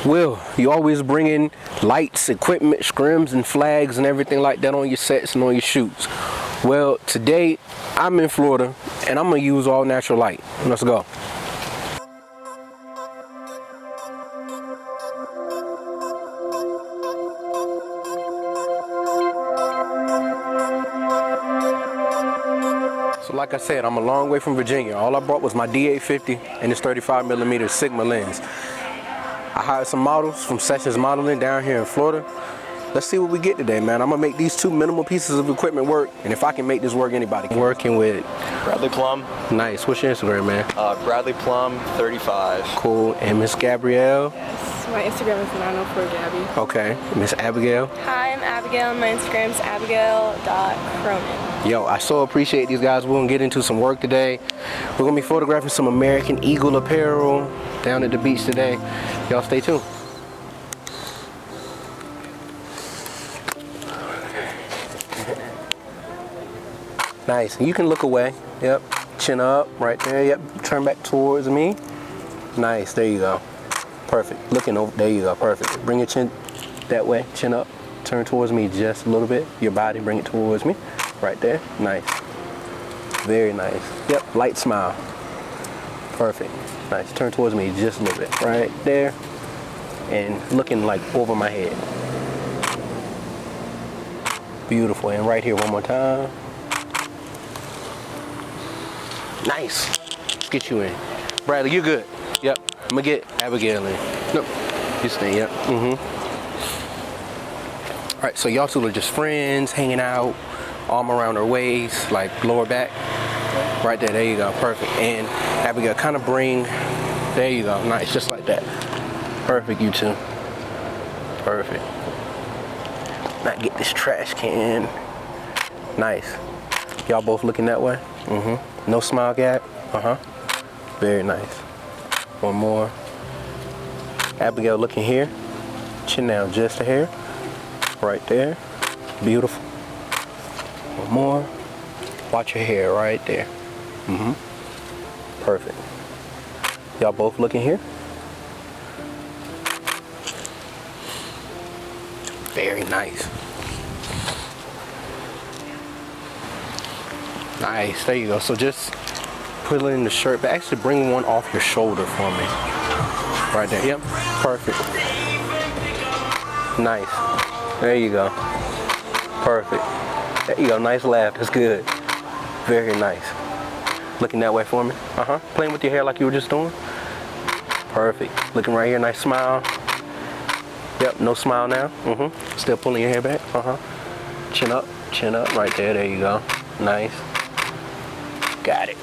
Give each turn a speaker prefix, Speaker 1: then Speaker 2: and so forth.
Speaker 1: Will, you always bring in lights, equipment, scrims, and flags and everything like that on your sets and on your shoots. Well, today I'm in Florida and I'm gonna use all natural light. Let's go. So like I said, I'm a long way from Virginia. All I brought was my D850 and this 35mm Sigma lens. I hired some models from Sessions Modeling down here in Florida. Let's see what we get today, man. I'm gonna make these two minimal pieces of equipment work, and if I can make this work, anybody can. Working with
Speaker 2: Bradley Plum.
Speaker 1: Nice. What's your Instagram, man?
Speaker 2: Bradley Plum 35.
Speaker 1: Cool. And Miss Gabrielle?
Speaker 3: Yes, my Instagram is 904Gabby.
Speaker 1: Okay. Miss Abigail?
Speaker 3: Hi, I'm Abigail, and my Instagram is abigail.cronin.
Speaker 1: Yo, I so appreciate these guys. We're gonna get into some work today. We're gonna be photographing some American Eagle apparel down at the beach today. Y'all stay tuned. Nice. You can look away. Yep. Chin up right there. Yep. Turn back towards me. Nice. There you go. Perfect. Looking over. There you go. Perfect. Bring your chin that way. Chin up. Turn towards me just a little bit. Your body. Bring it towards me. Right there. Nice. Very nice. Yep. Light smile. Perfect. Nice. Turn towards me just a little bit. Right there. And looking like over my head. Beautiful. And right here one more time. Nice. Let's get you in. Bradley, you good? Yep. I'm gonna get Abigail in. Nope. You stay, yep. All right, so y'all two are just friends, hanging out, arm around her waist, like lower back. Right there, there you go, perfect. And Abigail, kind of bring, there you go, nice, just like that. Perfect, you two. Perfect. Now get this trash can. Nice. Y'all both looking that way? No smile gap. Very nice. One more. Abigail looking here. Chin down just a hair. Right there. Beautiful. One more. Watch your hair right there. Perfect. Y'all both looking here. Very nice. Nice, there you go. So just pulling the shirt back. Actually bring one off your shoulder for me. Right there, yep, perfect. Nice, there you go. Perfect, there you go, nice laugh, that's good. Very nice. Looking that way for me, Playing with your hair like you were just doing. Perfect, looking right here, nice smile. Yep, no smile now, Still pulling your hair back, chin up, right there, there you go. Nice. Got it.